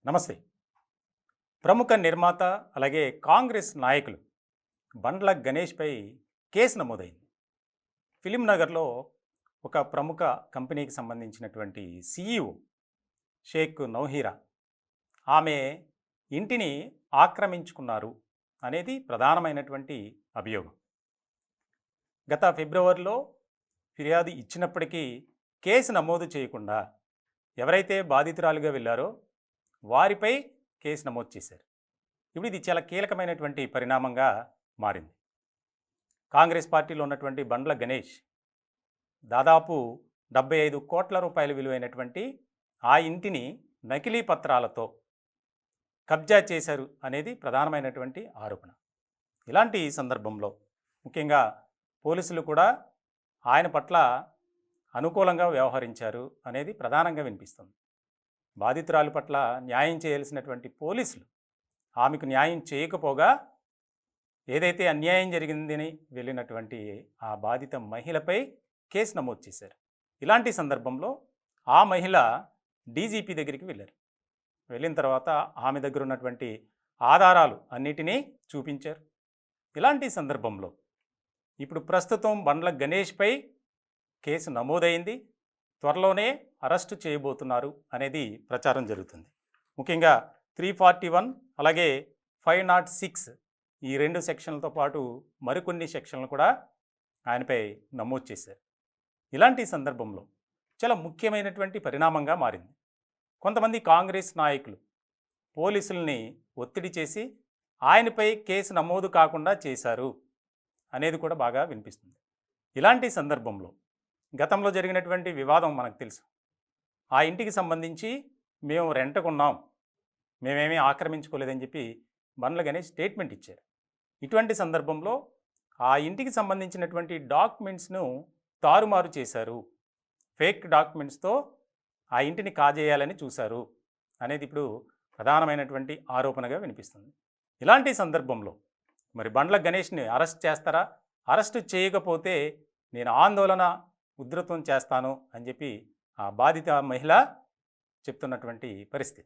నమస్తే. ప్రముఖ నిర్మాత అలాగే కాంగ్రెస్ నాయకులు బండ్ల గణేష్పై కేసు నమోదైంది. ఫిలిం నగర్లో ఒక ప్రముఖ కంపెనీకి సంబంధించినటువంటి సీఈఓ షేక్ నౌహీరా ఆమె ఇంటిని ఆక్రమించుకున్నారు అనేది ప్రధానమైనటువంటి అభియోగం. గత ఫిబ్రవరిలో ఫిర్యాదు ఇచ్చినప్పటికీ కేసు నమోదు చేయకుండా ఎవరైతే బాధితురాలుగా వెళ్ళారో వారిపై కేసు నమోదు చేశారు. ఇప్పుడు ఇది చాలా కీలకమైనటువంటి పరిణామంగా మారింది. కాంగ్రెస్ పార్టీలో ఉన్నటువంటి బండ్ల గణేష్ దాదాపు 75 కోట్ల రూపాయల విలువైనటువంటి ఆ ఇంటిని నకిలీ పత్రాలతో కబ్జా చేశారు అనేది ప్రధానమైనటువంటి ఆరోపణ. ఇలాంటి సందర్భంలో ముఖ్యంగా పోలీసులు కూడా ఆయన పట్ల అనుకూలంగా వ్యవహరించారు అనేది ప్రధానంగా వినిపిస్తుంది. బాధితురాలి పట్ల న్యాయం చేయాల్సినటువంటి పోలీసులు ఆమెకు న్యాయం చేయకపోగా ఏదైతే అన్యాయం జరిగిందని వెళ్ళినటువంటి ఆ బాధిత మహిళపై కేసు నమోదు చేశారు. ఇలాంటి సందర్భంలో ఆ మహిళ డీజీపీ దగ్గరికి వెళ్ళారు. వెళ్ళిన తర్వాత ఆమె దగ్గర ఉన్నటువంటి ఆధారాలు అన్నిటినీ చూపించారు. ఇలాంటి సందర్భంలో ఇప్పుడు ప్రస్తుతం బండ్ల గణేష్పై కేసు నమోదైంది. త్వరలోనే అరెస్టు చేయబోతున్నారు అనేది ప్రచారం జరుగుతుంది. ముఖ్యంగా 341 అలాగే 506 ఈ 2 సెక్షన్లతో పాటు మరికొన్ని సెక్షన్లు కూడా ఆయనపై నమోదు చేశారు. ఇలాంటి సందర్భంలో చాలా ముఖ్యమైనటువంటి పరిణామంగా మారింది. కొంతమంది కాంగ్రెస్ నాయకులు పోలీసుల్ని ఒత్తిడి చేసి ఆయనపై కేసు నమోదు కాకుండా చేశారు అనేది కూడా బాగా వినిపిస్తుంది. ఇలాంటి సందర్భంలో గతంలో జరిగినటువంటి వివాదం మనకు తెలుసు. ఆ ఇంటికి సంబంధించి మేము రెంట్కున్నాం, మేమేమీ ఆక్రమించుకోలేదని చెప్పి బండ్ల గణేష్ స్టేట్మెంట్ ఇచ్చారు. ఇటువంటి సందర్భంలో ఆ ఇంటికి సంబంధించినటువంటి డాక్యుమెంట్స్ను తారుమారు చేశారు, ఫేక్ డాక్యుమెంట్స్తో ఆ ఇంటిని కాజేయాలని చూశారు అనేది ఇప్పుడు ప్రధానమైనటువంటి ఆరోపణగా వినిపిస్తుంది. ఇలాంటి సందర్భంలో మరి బండ్ల గణేష్ని అరెస్ట్ చేస్తారా? అరెస్టు చేయకపోతే నేను ఆందోళన ఉధృతం చేస్తాను అని చెప్పి ఆ బాధిత మహిళ చెప్తున్నటువంటి పరిస్థితి.